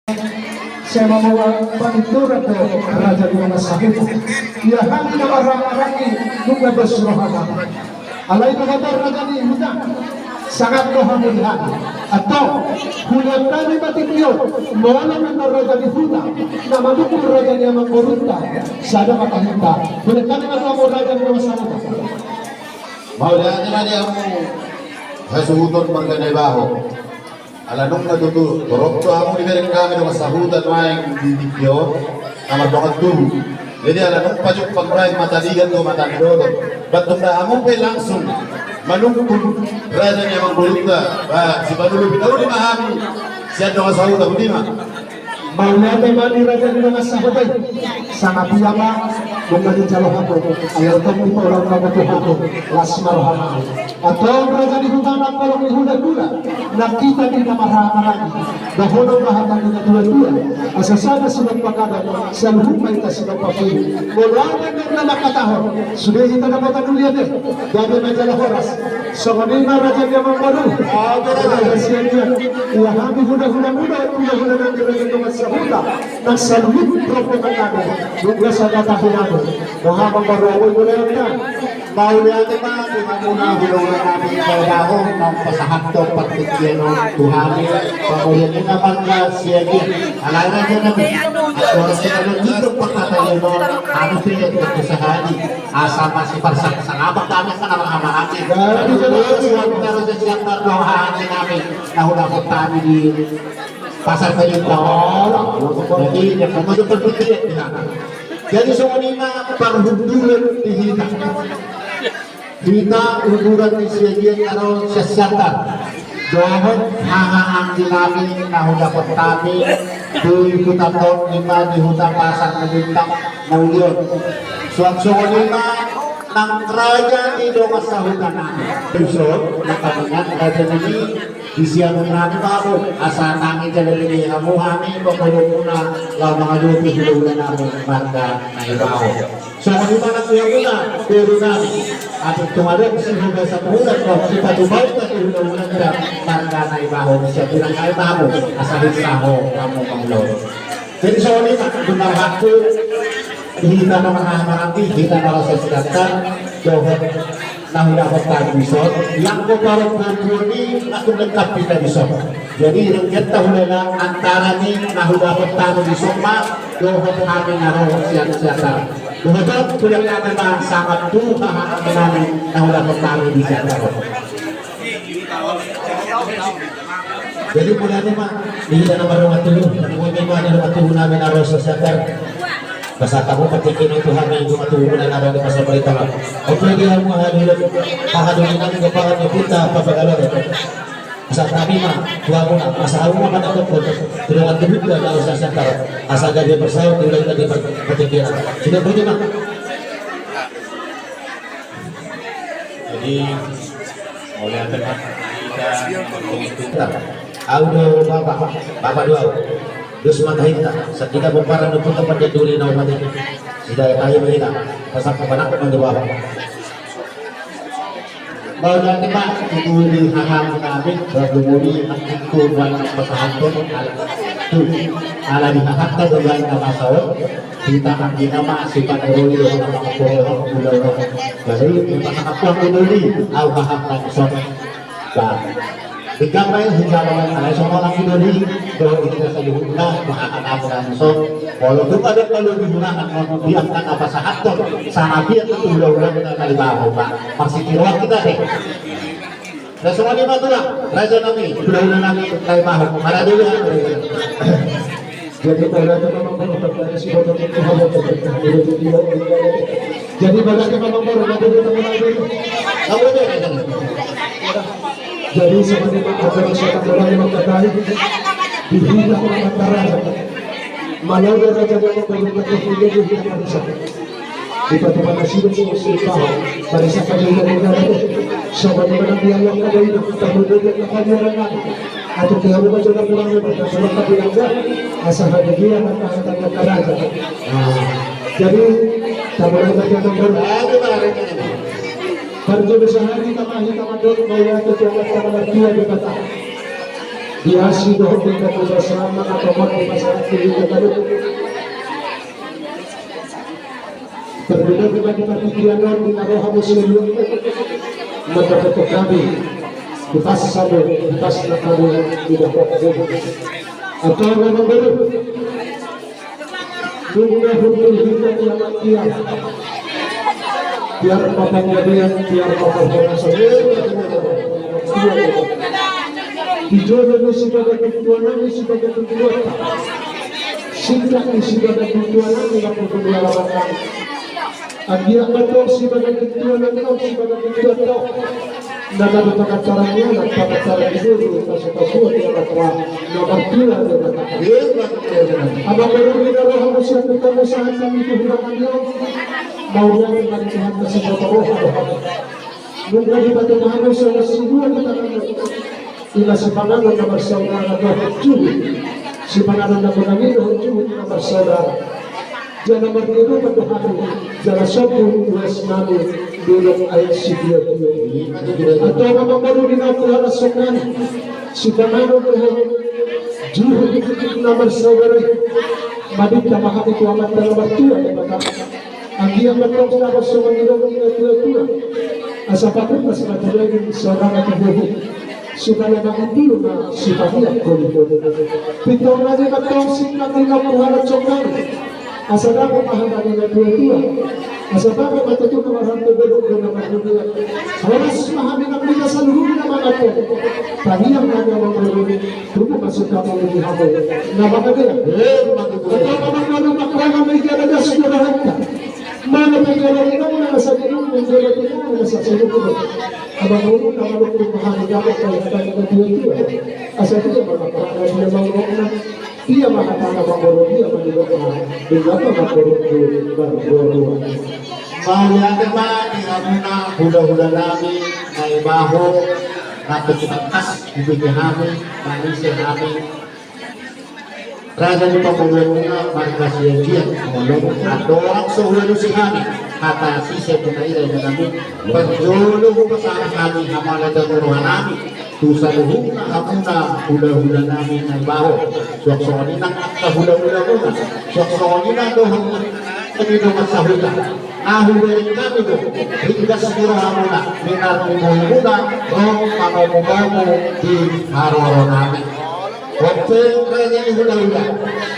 Saya mau panituran ke Raja di mana sakit. Ya hati na orang-orang bunga bersuruhan. Alay na kabar Raja di Huda. Sangat kehamulian. Atau hulatan ni batikyo. Mawala na Raja di Huda. Nama dukul Raja di Amang Borunta. Sada matahita. Hulatan ni matamo Raja di Masakita. Maulian na dia mo hasuhuton marganaybaho. Alanong natutu, torok to amo ni bereng kami ng masahutan maing bibigyo, amar bangat tu. Jadi alanong pajuk pagray mataligan to matando. Batung na amo pe langsung manungkul raja niya manggulita. Si Panulo Pinaw di mahami siya do masahutan di ma. Maulana mani Raja di mana sahabat sangat piyama menjadi calon aku agar kamu orang kamu Tuhan lasmar hama atau Raja di hutan kalau dihuda gula nak kita tidak marah lagi dahulu bahagia dengan dua-dua asasana sudah pakada selalu kita sudah pakai mulanya dengan kata sudah kita dapat dunia deh jadi majalah horas sebenarnya Raja dia membaru ada siapa ya habis huda-huda muda Sahuda ng salud propaganda nung sa katahinado mga mamarawoy mo na yan Maulian naman, muna hulungan namin kailahong ng pasahantong pagtikyeno tuhani pamulit naman na siya din alay na dyan namin at oras na naman dito pagkatayo mo ano siya ito sa hali asama si Parsak sa ngabak namin sa naman-amahamin pero sa siyang nardohahanin namin nahula po kami di pasar kayo po jadi yang kemudian berpikir jadi semuanya perhubungan dihina kita uduran di sini kalau sesatan dohon hangaan namin na dapat kami tuloy kita to lima di hutan pasar nagintang naulion suwag-suwag lima ng raja di doon sa hutan namin so nakamingan raja nini di siang namin ako asa namin dyan ini hamuhami pagkulong muna lang mga lupi hilulan namin marga na ibaho so kung iba na siya muna pero namin at tumalog sa hanggang sa puhunan ko si Padubaw na hilulan na marga na ibaho siya bilang kaibaho asahin sa ako kamu panglolo jadi so lima dunarhat ko kita na mga marami kita na sa sikatan dohon nang dapat tayo bisot, yang ko parang purni ako nagkapita bisot. Jadi kita hulala antara ni nahudapat tayo bisot ma, dohot kami naroon siya. Dohot kulang namin mga sangat tuha kami namin nahudapat tayo bisot. Jadi mula naman, hindi na naman ang atulong. Kung may mga atulong namin naroon sa siya. Basta kamu patikin itu hanya yang matulungan na naroon sa balita ka. O lagi ang mga hahadulin namin kapangan ng kita papagalo ito. Basta kami dua mo na, masahaw mo naman ako po, tulungan tubig ka na sa sentaro. Asa gabi bersaw, tulungan ka di patikin. Sudah pwede ma? Jadi oleh teman kita Audo bapak dua. Dos maghita sa kita bumparan ng punta pa duli na umatin sida tayo mahina pasak panak ng bapak mau nanti pak duli haham namin bagumuli ang ikuan pasahanton ala dihakta dengan nama sawat kita ang ginama si Panulo ng mga puro ulo jadi pasakapuan duli au haham ng sawat Digamay hinggawan alay sa mga pinuli pero ito sa lihuna makakanapo ng so wala doon ka kalau dihunakan ng biyak na napasahat to sa nabiyak na tulaw lang na kalibaho ba magsitiruan kita na semua lima ito lang raja namin tulaw na namin kalibaho marado yan jadi pada itu memang berpakaian si bodoh itu harus jadi bagaimana memang baru kamu itu jadi seperti ajaran syaitan orang yang mengatakan dihina orang antara mana ada raja yang memperlukan dihina manusia di tempat nasib yang susah pada saat kami negara sebagaimana dia yang ada itu terbentuk kehancuran atau keharuan juga kurang lebih bersama tapi enggak asal ada dia antara raja jadi tamuran raja nomor Parjo besahari kamahi kamandor maya kejabat kamar dia berkata Biasi doh kita bersama atau di masyarakat kita kalau berbeda dengan kita pikiran kita roh muslim mendapat kami kita sadar kita selalu tidak fokus atau memang baru dunia hukum kita yang matian biar bapaknya dia biar bapaknya saya dijodoh ni sebagai tujuan ni sebagai tujuan sikap ni sebagai tujuan ni yang kedua lawan Agia betul sebagai tujuan atau sebagai tujuan atau dan ada caranya dan cara itu kasih yang berapa nomor 2 abang baru kita harus kita usaha kami itu bukan dia mau yang Tuhan kasih roh mungkin kita harus semua kita ila sepanjang nomor saudara dohju sepanjang nomor kami dohju nomor saudara jangan berdoa pada hari jangan sombong tuas nabi dalam ayat sidiat atau apa baru dinakulah sokan sepanjang dohju nomor saudara madit tamah itu amat nomor 2 yang maka agi yang berdoa nomor saudara itu asapapun masih ada saudara itu supaya makatilo na sipahiya kolito. Pitong na di matong sikap ni kapuharat sokang. Asada ko mahalaga na tuwa-tuwa. Asada ko matuto na marami belok na magulia. Halos mahami na pila sa luhuri na mga po. Tahiyang na nga mga luhuri. Tupo masuk ka mga lihapo. Na makagaya. Ito mga makuha may kalagas na lahat ka. Mana pagkakaroon na nasa ginong ng dalawa na nasa sinukulo. Abang ulo na malukong mahaligapat ay hatang nagtuwa-tuwa. Asa dia makapangalan niya mga dia makatana mangoro dia manilok na bingapa mangoro baru. Maya teman muna hula-hula namin na ibaho na ketukas bibigyan namin manusia namin Raja di pamulungan marga siya mulung atau orang sehulu si kami kata si saya tunai dan kami penjulu besar kami amalan dan urusan kami tusa luhung hamuna hula-hula nami ng baho suak-suak nang hula-hula muna suak-suak nang dohang kami doon sa hula nahulirin kami doon hingga siguro hamuna minarumulungan o pamumugamu di haroro namin waktu kaya hula-hula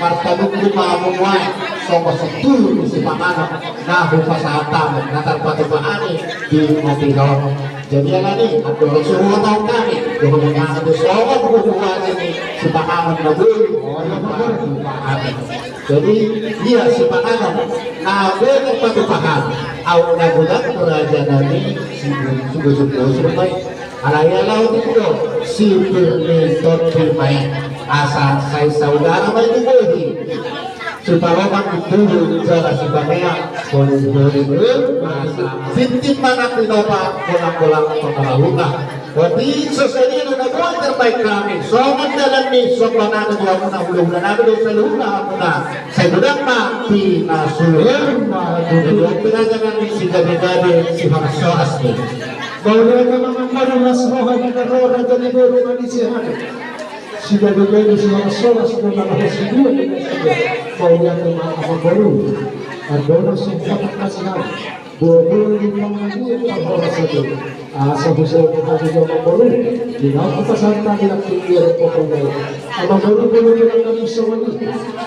martabuk di pamumuay sama setul si panganak nahu pasahatan natar patupaani di mobilong jadi yang ini ada semua tahu kami dengan yang ada semua hubungan ini si panganak nabul jadi dia si panganak nabul patupahan awal nabulan kerajaan ini sungguh-sungguh survei alaya laut itu sipil mentor firmai asal saya saudara mai dibohi supaya itu cara sebenarnya boleh bintik mana pinopa pulang-pulang pengaruhnya jadi sesuai dengan doa terbaik kami sobat dalam nih sobat anak dua puna hulu-hulu nabi dosa hulu puna saya bilang mati nasuhin jadi pelajaran si gade-gade si manusia asli bahwa memang manusia roh dan roh raja di dalam manusia sudah berbeda dengan sholat sudah dapat sedia kau yang apa baru ada sempat kasih boleh dipanggil apa saja asal bisa kita juga baru di dalam pasar tadi yang tinggi pokoknya apa baru boleh kita bisa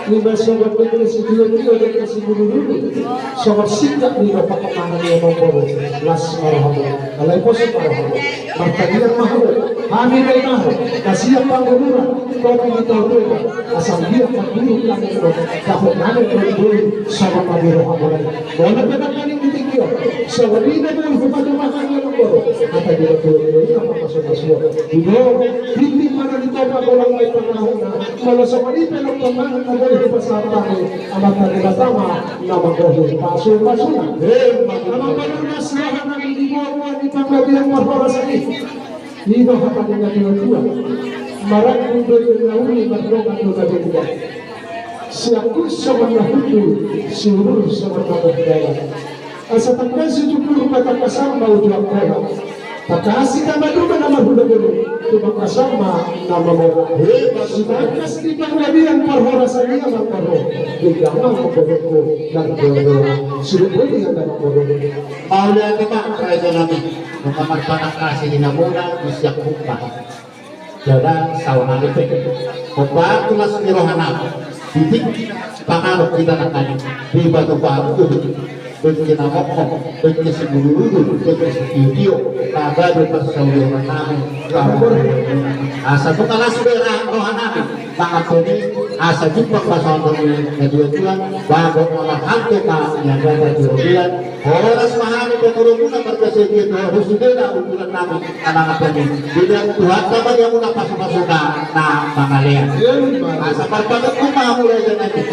ini bersama dengan sedia dan kasih dulu sobat sikap di dapat kemana dia baru las marhaban alai posisi marhaban martabian mahal kami memang kasih panggilan kopi kita dulu asal dia panggilan kami itu dapat kami berdua sama kami rohaban boleh kita kali tinggi sama dia boleh kepada makan yang baru kata dia ini apa masuk di bawah bintik mana ditopang orang lain pernahuna kalau sama dia pelok teman ada di pasar tani amat tadi pertama nama gohir pasung-pasungan nama baru nasihat kami di bawah di panggilan marhaba sakit ini apa dengan dua marah untuk melalui berdoa juga siapun sama itu seluruh sama berdaya asal tak kasih cukup kata kasar mau jual kola Pakasi kama duka na mahula-hula, tumakasama na mamora. Sebenarnya sedikit lagi yang perhorasan dia yang perhor. Jangan memperhorko dan berdoa. Sudah boleh yang dalam berdoa. Maulah kita kerajaan namin makamarpanak kasi ni namuna bisyak bukta. Jada sawana ipek. Pagbaag tulas ni Rohanap, titik pangarap kita na kanin. Di batu-batu berkinamok, berkesiguru, berkesidio, kagad berkesawiran namin. Asa po kalas pera Rohanap, mga pwede, asa jumpa pasal ng kedua-duaan, bago mga hanto ka yang ganda dirobilan, oras mahali peturungan berkesigio, husudena ukuran namin, anak pwede. Bilang Tuhan naman yang muna pasok-pasok na pangalian. Asa parpagat ko mamulay dyan natin.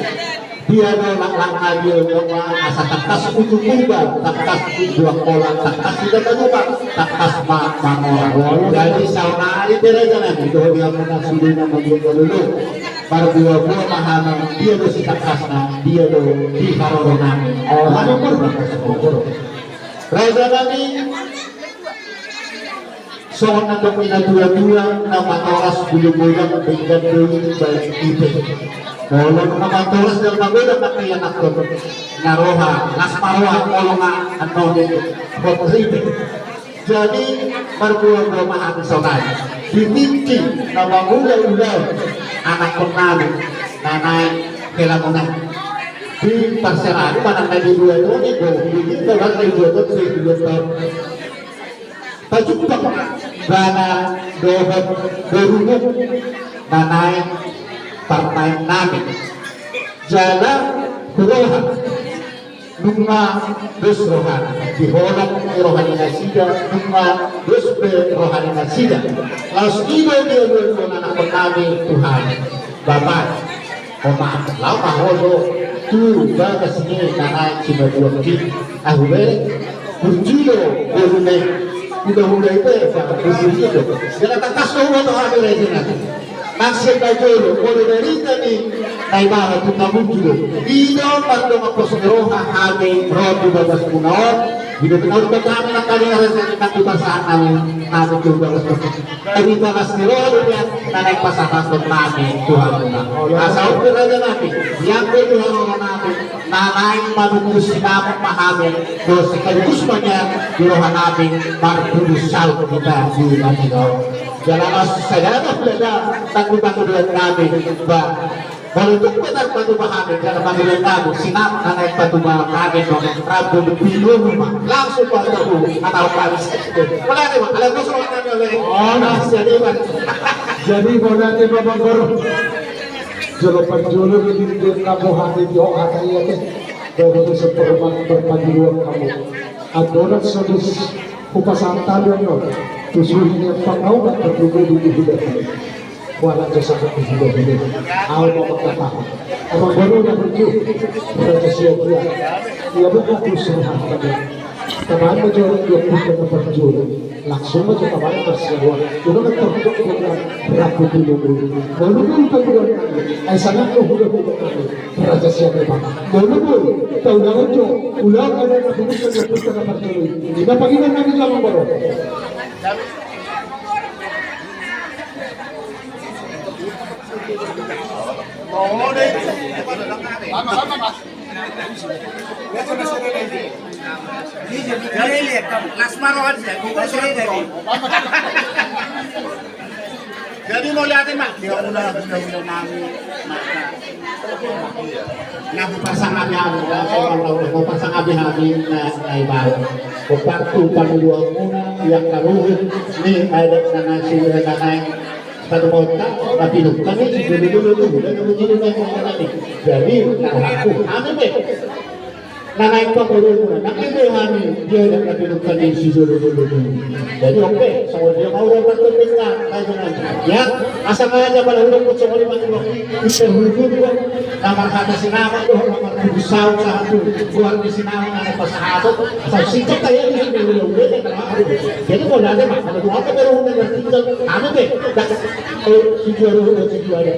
Dia lang ayo asa takas ujukuban, takas dua kolam, takas tidak menyumbang, takas mangora. Jadi sauna ali terajanan itu dia muna sudina membuat dulu. Para dua-dua pahaman dia do si takasna, dia do di karorona. Oh, raja nami soal nandong dua-dua nama oras bulu-bulu dengan dulu baik itu. Kalau nama tulis dalam magulang na kaya nakon naroha lasmarwa kolonga ano din potrite. Jadi berbuah mahal sonai dimiliki na magulang anak pengalu nanay kailangan di parserahan panang na dua itu ini kalau na dua itu saya dua tahun pajupang gana dohot berumur nanay partai namin jalan rohan nunga dos rohan diholak rohani nasida nunga dos be rohani nasida laos ido dia anak kami Tuhan Bapak maaf lau maholo tu baga sini karena cuma dua kit ahubere kurjilo boleh udah itu ya kurjilo jangan takas kau atau ada lagi nanti Maksud kajolo, kalau dari tadi naibahan itu namun juga. Ino pada makosmeroha kami roti babas punaon. Hidup kita udah kami nak kali ngerasa kita pasangan kami juga harus dari babas niro dia naik pasangan kami Tuhan kita. Asal beraja nabi, yang kedua orang nabi, naik manutus namun pahami dosa kejusmanya di rohan nabi berdusal kita di nabi Jalan saudara beda tanggung dengan kami, bah. Kalau itu benar batu kami, karena panggilan kami sinap naik batu kami dong, rabu bingung langsung batu atau kami sekali. Mana nih, ada kosong kami oleh. Oh, jadi Jadi kalau nanti bapak baru, jolo penjolo di kamu hati dia hati ya kan, baru seperempat berpanggilan kamu. Adonan sedus upasan talian tujuhnya pangau tak berdua di hidup walau jasa hidup ini awal mau berkata orang baru yang berjuang berada siap dia bukan usaha kemarin menjual dia bukan berjuang langsung aja kemarin bersiawan juga terbentuk dengan beraku dulu lalu pun kemudian ay sangat udah berada siap lalu pun tahu jangan jo ulang ada yang bukan berjuang tidak pagi nanti zaman baru Jadi mau lihatin mak, dia udah namin na pasang abi na ibaw. Waktu panuluan muna yang karuhin ni ada nasi nanay Patumota, napilog kami, dulu-dulu, dulu namin. Jadi, aku, naik pa ko rin nakikihan dia nak napilog kami si dulu-dulu. Jadi, oke, so dia mau dapat na, ya, asa nga niya pala hulog ko sa kalimang iserhulog ko, namang kata sinama ko, namang kubusaw sa ato, buwan ni sinama na nagpasahapot, sa sikap tayo, hindi hulog din, jadi mo natin, makalaguhan ka pero hulog na tinggal, ano ba, si Jero, si Jero,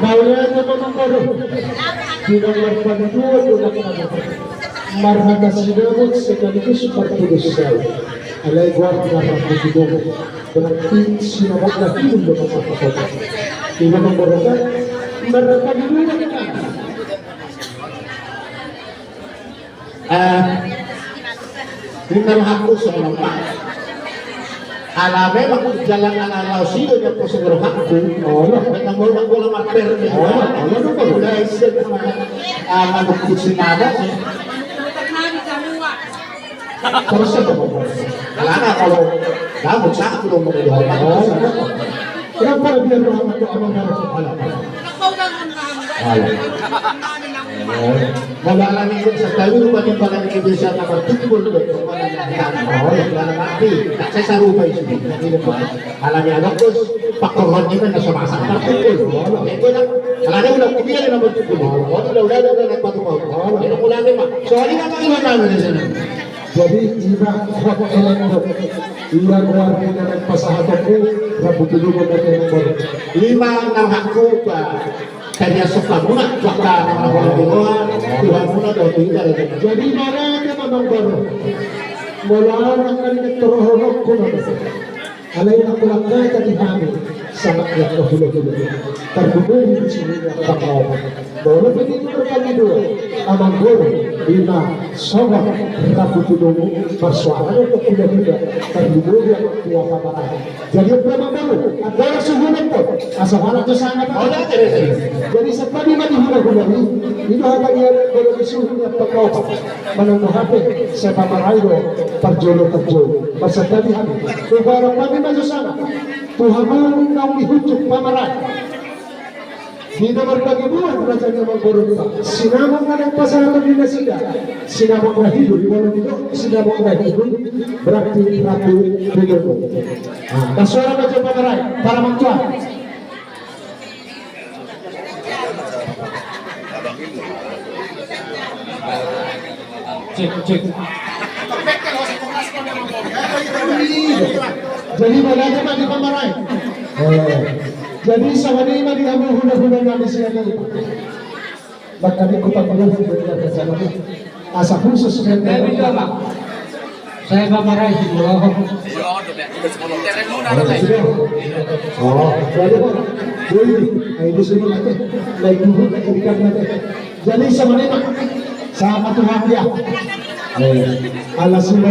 maulan na pa ng karo, sinawar pa na doon, marhaka sinamot sekaligus perpudusay alay guard na rapididong berarti sinamot na hidup dengan sapasok iba ng borokan marhaka dilunan ka Tingnan aku sa lamang. Alame ako jalan ang siyo niya po sa aku. Nagmamul ako lang magperde. Ano ba? Wala isip na manukit sinada. terus sa bawah Wala na kalau gamot sa ako nung mga kenapa dia rahmat itu aman dari halaman wala lang yun sa tayo pa din pala ni Kibisa na magtutbol doon kung wala na mati kasi sa rupay siya alam niya alam ko pakoron niya na sumasakit ang tutbol ito lang alam niya ulang kumila na magtutbol wala na nagpatupag ito ko lang naman so hindi na kakilan namin na sila jadi iba kuat elektrok iya keluarga yang nagpasahatok ko rabutulungan natin ng boro lima ng hako pa kanya suka muna baka ng mga Tuhan Tuhan muna daw tinggal jadi marami memang boro mula ang kanilang torohonok ko na alay ang kulangkay tadi kami sangat yang kahulog-hulog terhubung di sini yang bakal boro begitu berkali-dua amang boro lima sobat rabutulungan persoalan untuk kuda-kuda terhubung yang kuasa marah jadi berapa boro adalah suhunan po asal itu sangat jadi setelah lima dihulog-hulog itu akan yang boro disuhun yang pagkaupa menungguhati sa pamarayo perjolo-perjolo berserta di hati kubarang kami maju sana Tuhan mau dihujuk pamaran Hindi berbagi buah rajanya menggorong sinamong na nagpasalamat din na sila sinamong na hidup sinamong na hidup berarti ratu hidup Basura na dyan pamaray para magtuan cek jadi wala naman di pamaray jadi sa kanina di kami hula-hula namin siya ngayon baka di ko pag-ulang asa khusus saya pamaray siguro jadi po ay gusto nyo natin naibuhod na kalikan natin jadi sa kanina sa matuhang niya alas sila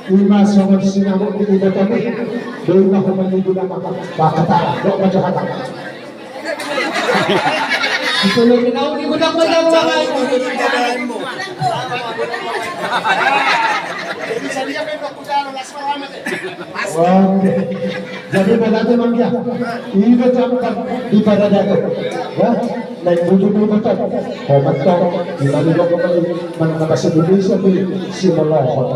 Lima sama sinamot di iba kami doon na kumaligo na makakata doon majakata ito lang di ko lang madaway jadi malate mangya iba tampak di paradago ya naik bujuk di betul komentar di balik kembali mengenai Indonesia si melohon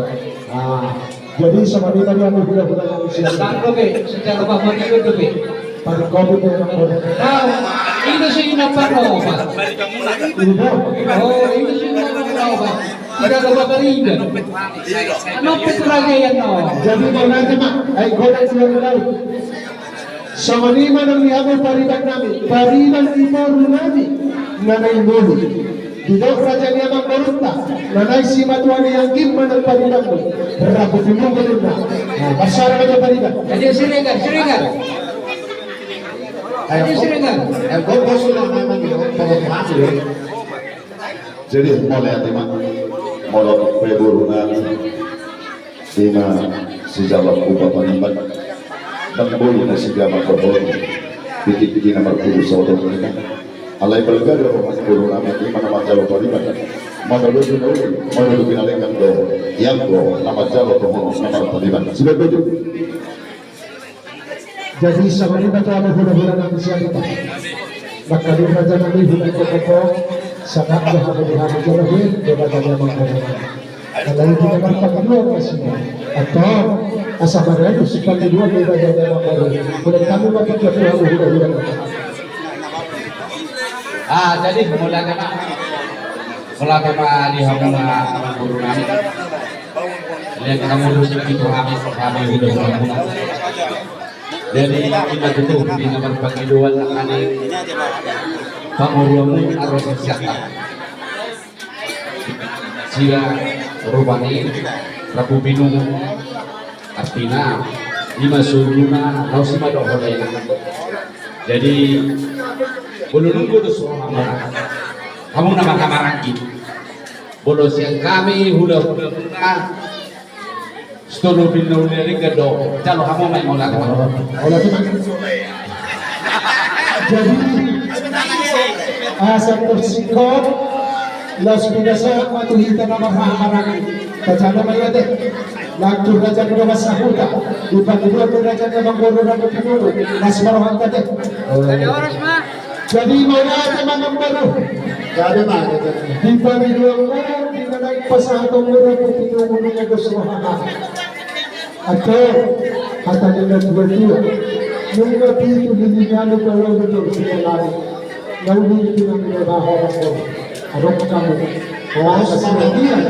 jadi sama dia tadi aku bilang yang siapa Sangko be, secara pamari itu be. pada COVID yang aku Itu sih napano ba? Oh, itu sih napano ba? Tidak ada pabarigan. Ano petrage yan no? jadi mau nanti mak golek sila sama lima ng lihago pariban namin pariban iporo namin nanay mulu Didok raja niya magbarunta nanay si matuani yang gimman ng pariban mo rabutulong ko rin na masyara ka niya pariban Jadi siringan. Jadi siringan. Jadi mulai lima mulai peburunan lima sejalan ubah penimban dan boleh nasi jamak berbol titik-titik nomor 10 saudara mereka alai bergada rumah peburunan lima nama jalan penimban Madalu pinalengkan do yang do nama jalan nomor penimban sudah betul. jadi sama lima tu ada hula-hula ng siya kita maka di raja namin hula ko sangat berhati di jalahin coba tanya mengatakan kalau itu memang pagkaluan kasi atau asa barang sekali kedua kita jaga mengatakan boleh kamu mapikir hula-hula Jadi mulai tema di hamula guru kami. Lihat kamu dulu itu kami hidup dalam. Jadi kita tutup di nomor panggiluan kami pangurung arus kesehatan. sila rupani Prabu Binung artina lima suruna lausima doholena. Jadi belum nunggu tuh semua kamu nama kamaraki bolo siang kami hula stolo binau dari gado calo kamu main mau lagi jadi sektor sikop las pinasa matuhita na mahaharang kacana mayate laktur raja na masahuta ipagdua to raja na mangoro na pinuno mas marohan tate jadi mayate manambaro Jadi mah, di pagdua mo di na nagpasatong mo na pinuno na gusto mahaharang atau kata dia dua-dua yung napito lilinyano ko lang ito sa lari naulit ko ng trabaho ako arok kamo kaya sa sinabihan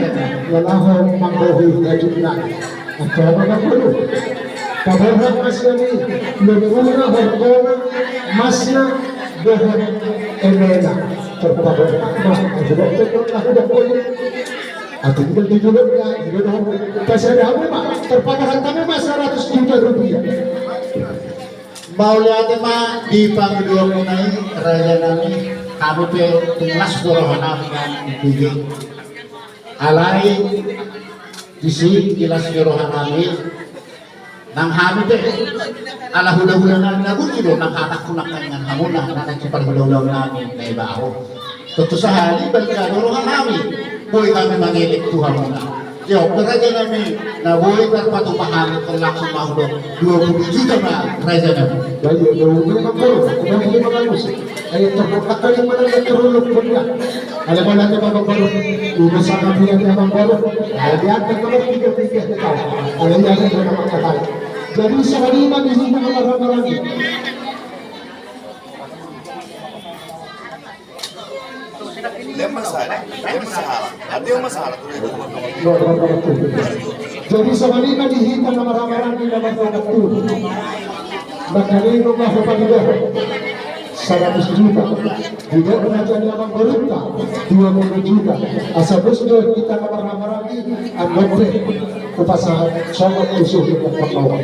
wala ko manghohi na juna at kaya mga kulo kabarang mas kami naguna hormona mas na dohon emena terpabarang ang hudok na hudok ko atau kita dijulur ya, kasih ada apa terpadahan kami mas 100 juta rupiah. mau lihat mah di pangdua kunai raja nami kami pe tunas dorohan dengan dipilih alai di sini jelas dorohan nami nang kami pe ala hula-hula nami lagu gitu nang katak kunakan dengan hamuna nang cepat hula-hula nami na ibaho tentu sehari balik dorohan nami boy kami mengilik Tuhan muna. Jauh raja kami, na boy terpatupahan terlaksud mahdo 20 juta na raja kami. Baik, yung magkuro, kung hindi magalus, ay terpakal yung mga nagkarulog po niya. Alam mo natin mga magkuro, umasama niya niya magkuro, ay diyan ka naman tigil-tigil na tao. Alam niya rin na magkakal. Jadi sa kanina, hindi na marami. Ada yang masalah. Jadi sa kanina, dihita na marami na magkakatulog. Magkalino nga sa Panginoon 100 juta juga raja naman berita 20 juta asa gusto kita na marami ang magre kupasahan sama usuh ng pagkawan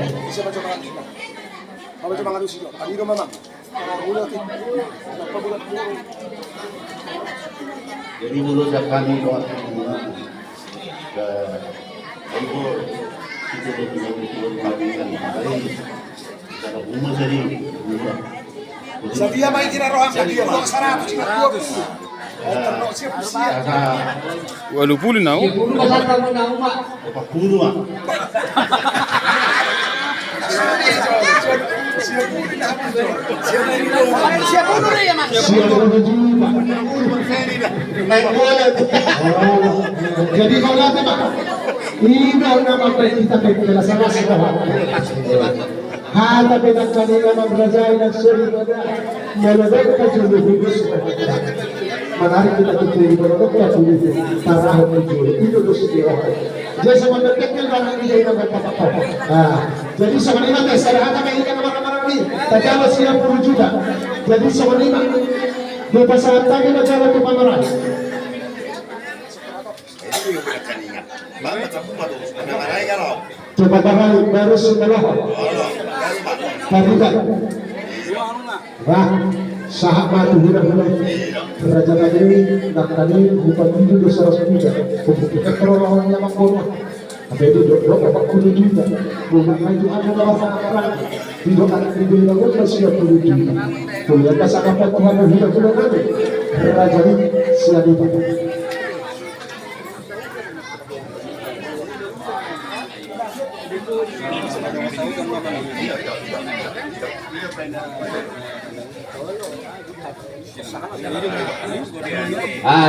Jadi menurut kami doa ke ibu kita berbicara kalau umur jadi Sabia may tinarohan ka diya mga sarap sinakuha ko. Tanong siya po siya. Walupuli na ako. Puro Siya po na rin yaman. jadi kalau nanti pak ini nama kita kita sama semua hata pinagkanina magrajay ng suribada malabay ka julubus menarik kita kecil berapa kita tulis tarah menjul itu dosa jadi sama terkecil barang ini yang berkata jadi sama lima tes ada hata kayak ikan marah-marah ini tapi kalau siap 10 juta jadi sama lima di pasar tadi macam itu pameran coba barang baru setelah Karikan wah sahabat hura-hura kerajaan ini nakani bukan itu dosa juga kita kerolohan yang mengkono apa itu doa 40 juta bukan itu ada bahasa perang di doa itu lagu masih 10 juta ternyata sahabat Tuhan hura-hura nanti kerajaan ini siapa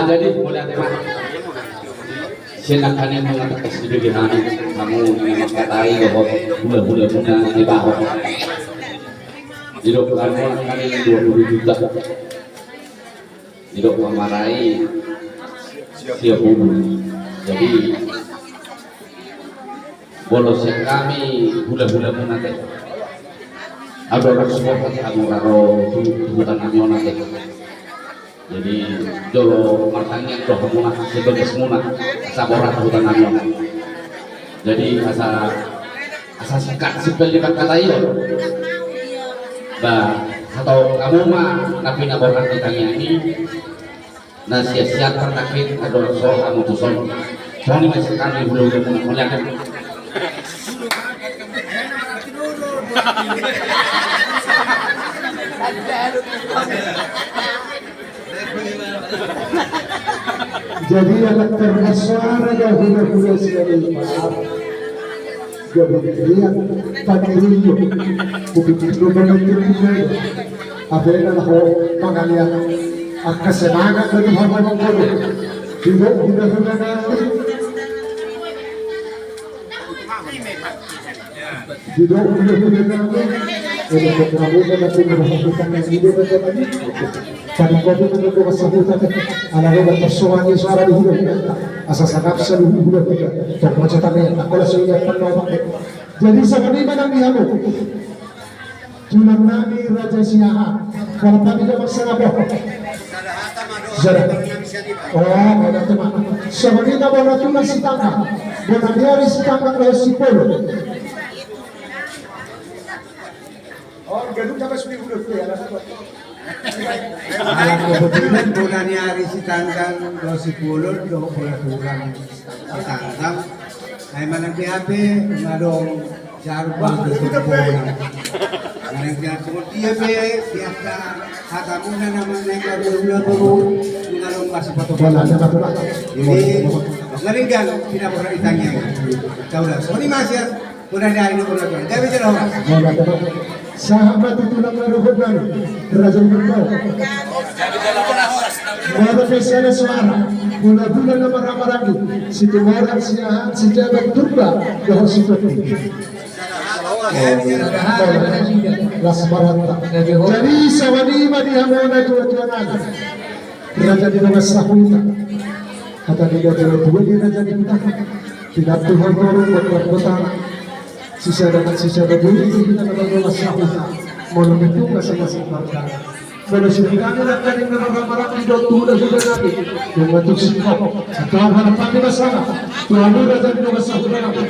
jadi mulai tema silakan yang mengatakan sedikit kami kamu mengatakan bahwa bulan-bulan punya di bawah hidup kami 20 juta hidup memarahi siap jadi bolos kami bulan-bulan nanti ada orang support anu karo tubuhan kami nanti Jadi jolo martangnya doh muna sebagai semuna saboran hutan nanya. Jadi asa sikat sipel di kata iyo. Bah atau kamu mah tapi naboran ditanya ini. Nah sia-sia tertakit ada soal kamu tuh soal. Soalnya masih kami belum melihat. Jadi anak tersuara dahulu sekali Pak. Kemudian pagiriyo, kupipilo banget itu. Abena ho pangalian akasemangat dari Tuhan Mengkono. Tidak nanti. Tidak nanti. Untuk melakukan apa yang dilakukan yang hidup tadi. Pada kopi menunggu kesabutan, anak berpersoalan suara di hidup kita. Asal sakap seluruh hidup kita. Termacetannya, tak boleh sehingga penolong. Jadi seperti mana dihamu? Tulang Nabi Raja Siaha. Kalau tadi dia masalah apa? Zara. Oh, ada teman. Seperti nama Ratulah Sitaka. Bukan dia Sitaka oleh Sipolo. Oh, gedung sampai 10 huruf ya. Alam kebetulan bulan hari si tanggal 20 kurang tanggal ay manang PHP ngadong jarbang itu bulan manang dia biasa hatamuna naman na kabulan po ngadong kasi patutulan jadi ngaringgan pinapura itangnya kaulah so ni masya bulan hari ini bulan itu jadi jelas sahabat itu lang naruhudan Raja Berkau Mada pesana suara bulan-bulan na marami si Tumaran siya si Jabat Turba dahil si Tupi Las Marata jadi sa wanima di hamona tuwa-tuwanan Raja di mga sahuta at ang ito di Raja di kita pinatuhan ko rin magkakotang sisa dulu itu kita dapat masalah monumen itu masing-masing partai. Kalau sebenarnya nak ada yang marah-marah di dokter sudah nabi yang bentuk sikap. Setelah harapan di masalah, Tuhan sudah jadi masalah nabi.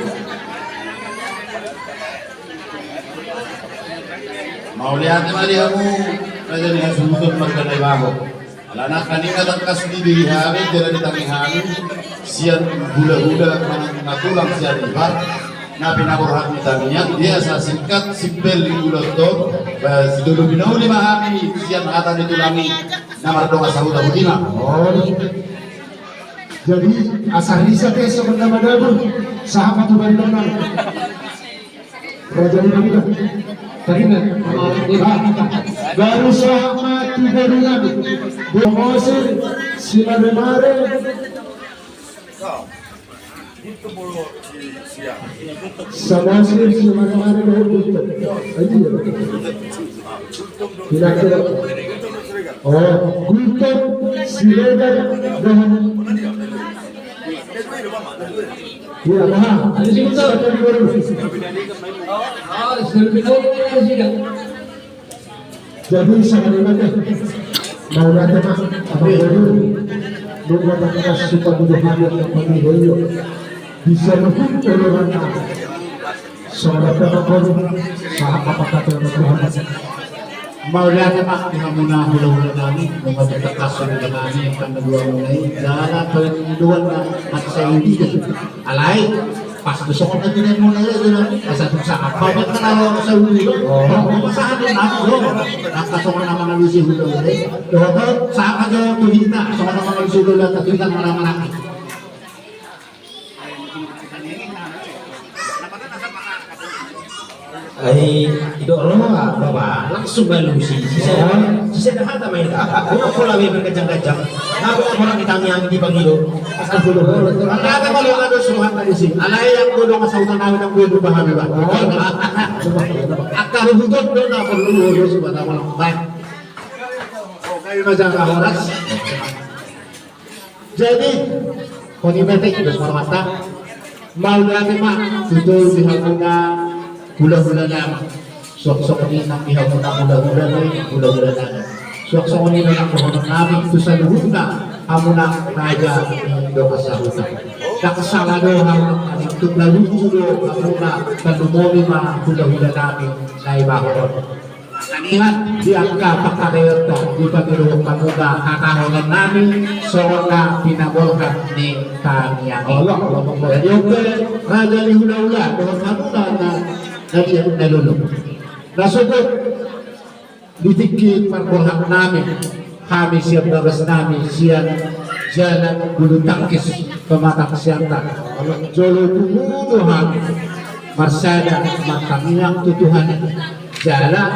Mau lihat mana kamu raja dengan sumber marga bago. Anak kanina tangkas di diri hari jadi di tangi hari sian gula-gula natulang sian ibar. Nabi naburhat mitanya dia singkat simpel di ulotot dulu binau lima hari sian kata ditulangi nama doa sahuda budima. Oh, jadi asal riset esok bernama Dabur sahabat Tuhan Donald Raja Nabi tadi baru sahabat Tuhan Nabi Mosir Silamare Samasir Silamare itu kira-kira oh Gultom Siledar dan ya mahal ada sih betul ada di baru jadi sama dengan mau datang apa baru nunggu kita suka butuh hadir yang paling bayu bisa menghubung orang soalnya kalau sahabat kata Tuhan mau lihat mak di hamuna hula-hula kami membantu terkasih dengan kami yang kedua mulai jalan kedua nak saya ini alai pas besok nanti dia mulai itu nanti asal susah apa banget kalau saya ini oh saat itu nak kasih nama nabi sih hula-hula doa saat aja tuh kita sama nama nabi sih hula tapi kan mana-mana ay itu Allah bapak langsung balusi sisa dah hata main aku pula berkejang-kejang apa orang ditanya di pangilo astagfirullah ada kalau ada suruhan tadi sih alai yang bodoh masautan awet yang bodoh bahan bah akar hutut doa perlu bodoh subhanahu wa ta'ala baik kayu macam horas jadi koni metek sudah semua mata mau lagi mak tutul dihamuna gula-gula nama sok-sok ini nak pihak muda-muda ini gula-gula nama Suak-suak nila ng kohonong namin ito sa luhod na amunang raja do kasahuta. Nakasalado ang itong nalusulo amuna kalumomi mga hula-hula namin na ibahon. Kanihan, di ang kapakareto, di pagkiruong pamuga, kakahonan namin, so na pinabolkat ni Tanyang. Yung raja ni hula-hula, doon kamuna na nalulong. Nasugod, ditikit pagbolhak namin, kami siyang nagas namin, siyan jalan bulu tangkis pematak sianta. Jolo tumuduhan, marsada matangiang tutuhan, jalan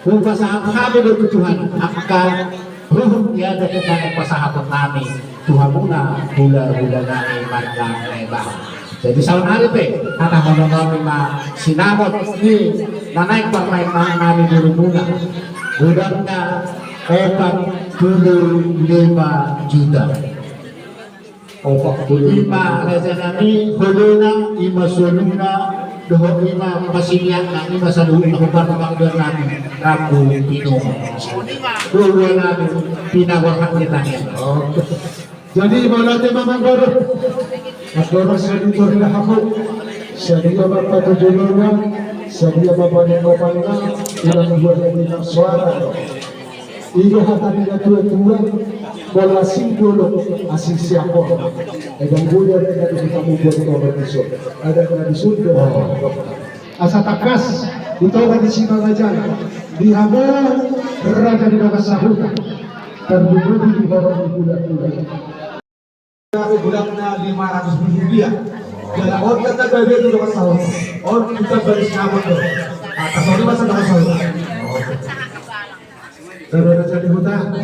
kung pasahan kami ng tutuhan, akan ruhun yada kita pasahan namin, Tuhan muna hula-hula namin maglang lebar. Jadi sa hari pe, katakan namin sinamot ni nanay pamain namin dulu muna. Budaknya 45 juta. 45 raja nami huluna ima suluna doho ima pasinyan na ima saluhin na kubar na makador namin rabu pino. Dua namin pinawakan kita niya. Jadi malate Mamang Baro. Agora sedia na ako. Sedia mapatujulungan, sedia mapanengopanga, ilang buwan na suara. Igo hata nila tua-tua, bola singgulo asisi ako. Egang bulan na kita membuat kompetisi. Ada tradisi asa takas ito ka di Sinagajan. Di habang raja di Nagasahuta. Terlebih di bawah bulan-bulan. Bulan na 500,000 rupiah. Kaya orang kata bebe itu dapat sahur. Orang kita beri sinabot tu. Atas orang masa dapat sahur. Saudara jadi hutang.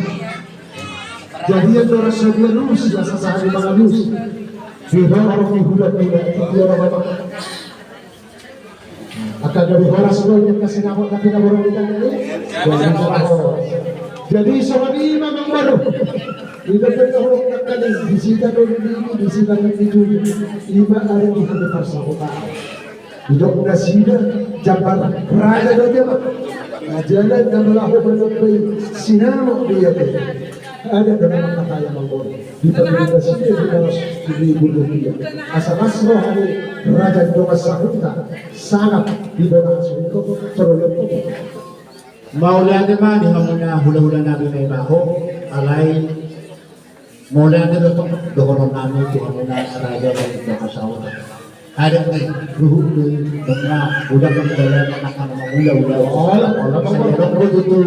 Jadi yang orang sedia lulus, jasa sehari malam lulus. Biar orang dihulat itu dia orang bapak. Akan dari orang semua yang kasih sinabot tapi nak orang kita ini. Jadi soal ini memang baru. Tidak tertahu kali disita dulu disita itu lima hari di hari persahabatan. Hidup nasida jabar raja dia. Jalan dan lahu berlaku sinama dia. Ada dalam kata yang mengor. Di tengah nasida di dalam ribu rupiah. Asal-asal hari raja doa sahuta sangat di bawah suku terlalu. Maulan naman di hamuna hula-hula namin may baho alay mula na ito doon namin Tuhan na raja ng kasawa. Ada ngay ruhuk ng mga ulang ng dalan na nakamamula-ula. Wala sa loob ko dito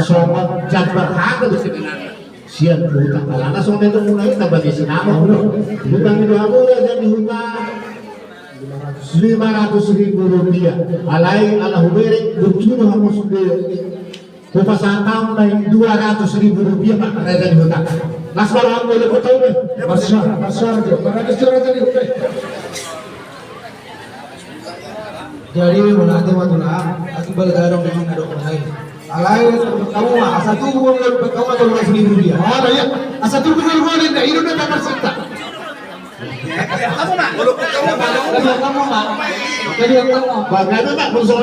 sa magjabar hagad sa kanila. Siya utang kalana. So nito muna yun, nabali sinama. Utang ito ako raja ni utang 500,000 rupiah. Alay alahubere lutuno hamos de kupasan tahun lain 200,000 rupiah pak raja di hutang. Nasbar ang boleh ko tahu deh. Besar je. Para bicara tadi okey. Jadi mula ada waktu lah, aku bergarung dengan ada orang lain. Alai kamu mah satu uang kamu atau 500,000 rupiah. Ah, ya. Asa tu betul boleh dah. Ini dah tak serta. Kamu mah. Jadi kamu. Bagaimana pak musuh?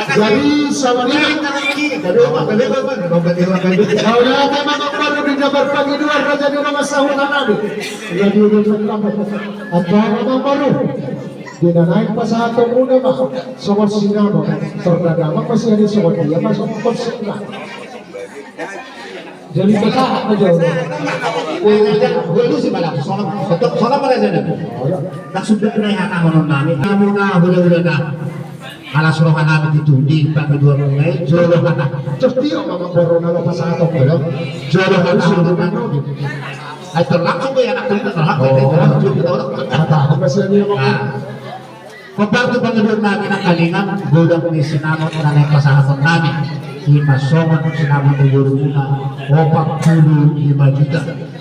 Jadi sama dia kalau dia memang baru di Jabar pagi dua raja di nama sahutan nabi. Jadi udah terlambat. Atau memang baru. Dia naik pas satu muda mah. Sobat sinama terdagama masih ada sobat dia masuk konsekna. Jadi kita aja. Itu sih malah soalnya pada sana. Tak sudah kena hata honon namin. Kamu na hula-hula na. Alas rohan namin itu di pangdua mulai jolo kata. Jadi memang baru nama pas satu muda. Jolo kata sudah mana? Ay terlangsung ko yan ako dito Kata masih ada yang Pagbarto Panginoon namin ang kalingan, gudang ni sinamot na nagpasahapon namin. Imasongan kung sinamot ng guru muna, 45 juta.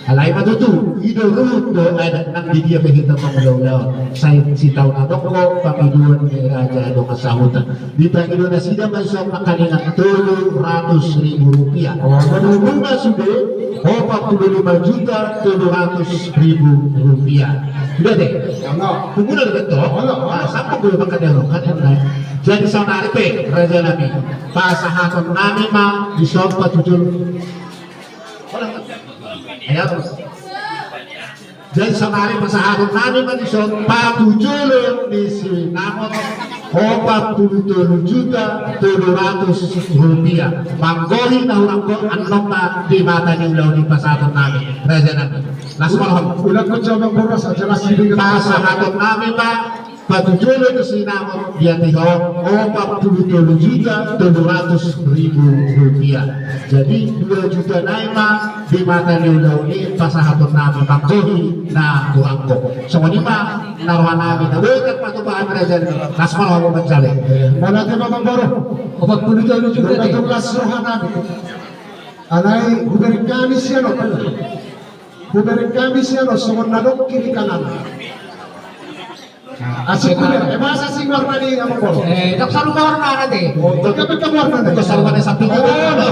Alay matutu, idurut do ay nang didiya kahita pangulaw sa sitaw na doko, Panginoon ni Raja do kasahutan. Di Panginoon na sila masok na kalingan 200,000 rupiah. Manunong na sude, 45 juta 200,000 rupiah. Udah deh. Ano? Tunggu na betul. Sampai gue makan dulu kan yang jadi saudari pe raja nabi. Pasahaton nami ma di shop patujul. Ayo. Jadi saudari pasahaton nami ma di shop patujul di sinamot 47 juta 700 rupiah. Manggohi na orang ko anok na di mata niyo law di pasahaton nami raja nabi. Lasmarham. Ulang ko siya magburas at jelas hindi ka Pasahaton namin pa patujulo na sinamot dia tiho 47 juta 700 ribu rupiah. Jadi 2 juta naima di mata niyo ni pasahaton namin pagkohi na kurang ko. So ni pa naruhan namin na wekat patubahan na dyan nasmaraw mo magsali. Wala tayo mamambaro. Kapag punito juga Doon itong lasrohan namin. Alay, huberin kami siya no. Huberin kami siya no. Sumunadok kiri kanan. Asik huber. Masa sing warna ni amang baro? tak selalu warna nanti. Kapag ka warna na. Ito selalu warna sa pinto. Warna.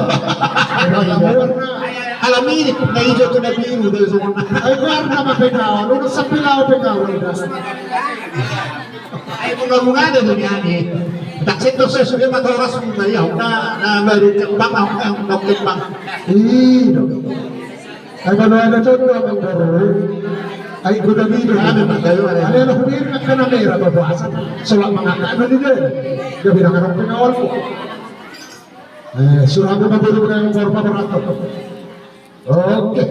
Alam ini, na hijau ko na biru dahil sa warna. Ay warna mapegaw. Nung sa pilaw pegaw. Ay bunga-bunga na doon yan eh. Taksit to sa sulit matoras mo na yaw na meron kang bang ang nokit bang. Ay manuhay na dyan amang baro. Ay gudamido. Ano na humirin at kanamera babawasan. Sulak mga kaano nila. Gabi na kanang pingawal ko. Surami magulo na yung forma barato. Okay.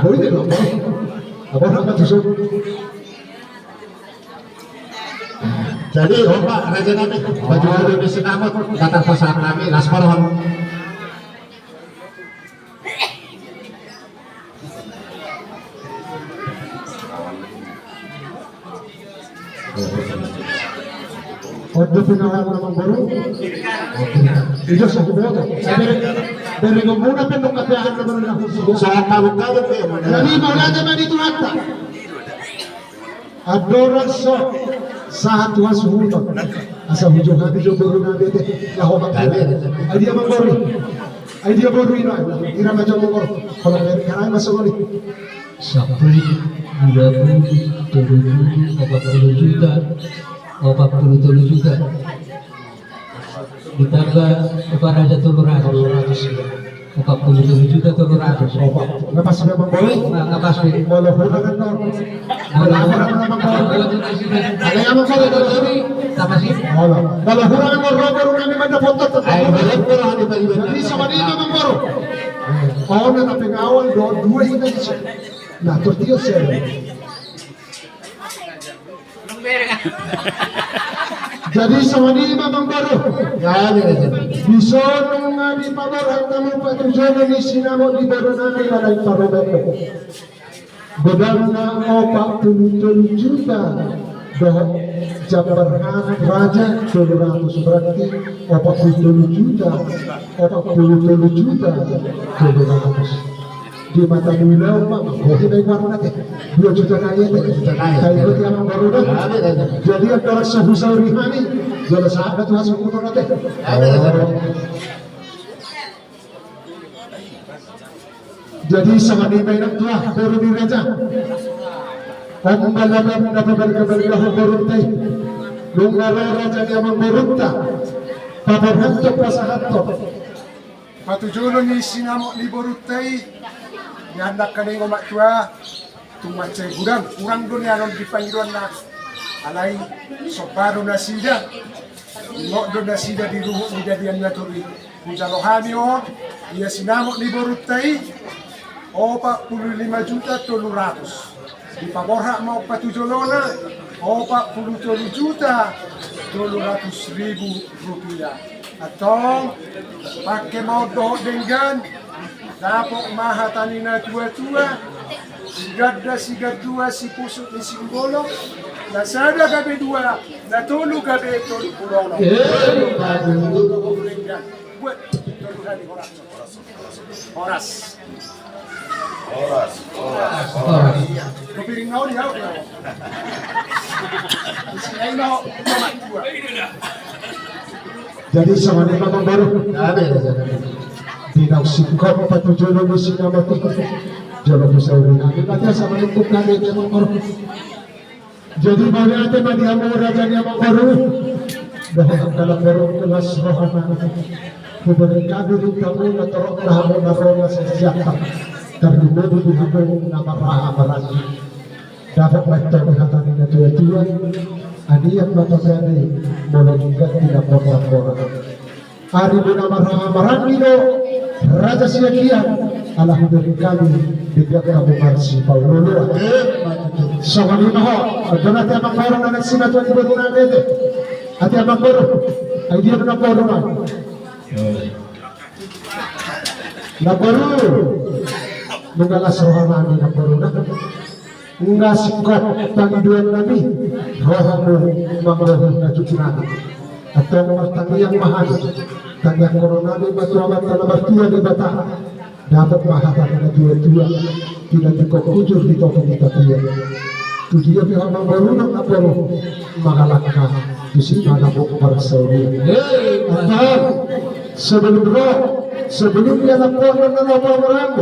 Boy din ako. Ako na katusok. Jadi Pak Raja Nabi baju di sinamot datang pasangan kami lasmarohon. Ordo pinawal namang baro. Ito sa kuboto. Dari muna pinong kapiyahan naman na ako. Sa tawag-tawag kayo. Nani wala naman dito hata. Adoran so sa tuwa suhunod. Asa hujung hati jo baro na bete. Laho magkala. Ay dia manggori. Ay dia baro ina. Ira macam manggor. Kalau dari karay masukoli. Sampai 30, 40 juta, 47 juta. Ditambah kepada 47 juta 700. Lepas sudah manggori. Lepas Walau hurangan no. Walau hurangan namang baro. Ada yang manggori dari sama sih. Walau hurangan no robo nami manda foto tetap. Ay balik ko lang di balik. Jadi sama dia namang baro. Oh na napingawal do dua hingga isa. Nah, tortillo sir. Jadi sama dia mamang baro. Bisa nung di paboran tamu patujuan ni sinamo di baro namin walay parobeko. Godang na 47 juta. Doh Jabarhan Raja 700 berarti 47 juta 700 di mata nilaw mah kohi na warna teh 2 juta kaya kayo ti amang baru na jadi antara sahusaw rihani jala sahabat tuh hasil kuto na teh jadi sama ni may nagtuwa pero di raja ang malaman na pabarkabarkaho baruntay nung raja ni amang barunta pabarhantok pa sa hantok Patujulon ni sinamo ni Borutay. Nyandak ka na yung umatwa. Tumatsay gudang. Kurang doon yan ang dipangiruan na. Alay, sobaro na sida. Ngo doon na sida di ruho ni dadian na turi. Kung sa lohani o, iya sinamo ni Borutay. 45 juta 700. Di paborha mo patujulona. 47 juta 700 ribu rupiah. Atong pakai mau doh dengan dapok mahatani na tua-tua sigad dua si pusuk ni singgolo na sada gabe dua na tolu gabe tolu purono buat tolu hari horas kepiring nau dia sini nau mak tua. Jadi sama ni mamang baru. Dinaw sikap patujulong ni sinamati. Jalan Musauri. Kita sama lingkup kami yang mengkorup. Jadi mana ada madi amor raja yang mengkorup. Dahil dalam berong kelas rohana. Kuberi kami di tamu na torok rahamo na rola sa siyata. Terlibat di hapong na marahamarani. Dapat magtawihatan na tuwa-tuwa. Aniyak matagani mula ganti na porta-porta. Ari mo na marahamarani no. Raja Siakian. Alhamdulillah kami bigyan kami marsi Paulo. So kanina ho, doon natin ang magkaroon na nagsinatuan iba doon natin. At yung magkaroon, ay di na nagkaroon na. Nagkaroon. Nung alas rohan namin nagkaroon na. Nga sikot tangduan namin. Rohan mo magkaroon na cuci namin. At yung tangyang mahal. Tangyang koron namin matuamat na namartuan di bata. Dapat mahatan na dua-dua tidak dikokujur di toko kita dia. Tujuh pihak baru nak baru magalaka di sini ada bukbar saudi. Atau sebelum dia lapor dan lapor orang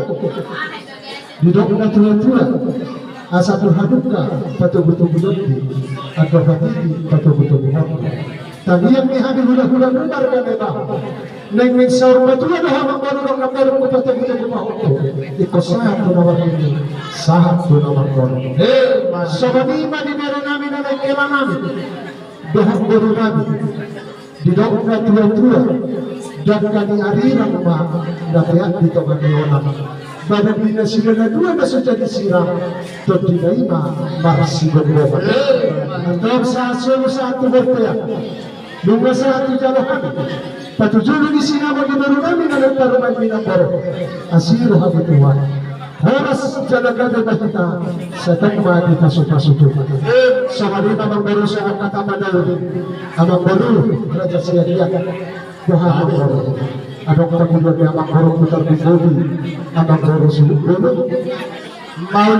di dok na tua-tua asal haduka betul-betul atau hati betul-betul tadi yang dihadir hula-hula benar kan bebas. Neng minsar betul dah hamam baru kita betul mau. Ikosah tu nomor ini, sah tu nomor kono. Sabani madi meron namin na kailan namin. Dohong baru namin. Di dok na tua-tua. Dan kani arirang dapat dito kanionan. Pada bila sila na dua na sudah disirang, tot dinaima marsigon mo. Antong sa satu berkaya. Nunggu satu jalahan. Patujulo di sinama di baru kami na nagparuman minaporo. Asiro habi Tuhan. Haras jalagada na kita sa tagma di pasok-pasok. Sa kanina mang baru sa katamanaw. Amang baru, Raja Siakian. Tuhan ang baru. Anong kagulo niya amang baru putar di bodi. Amang baru suluk. Mau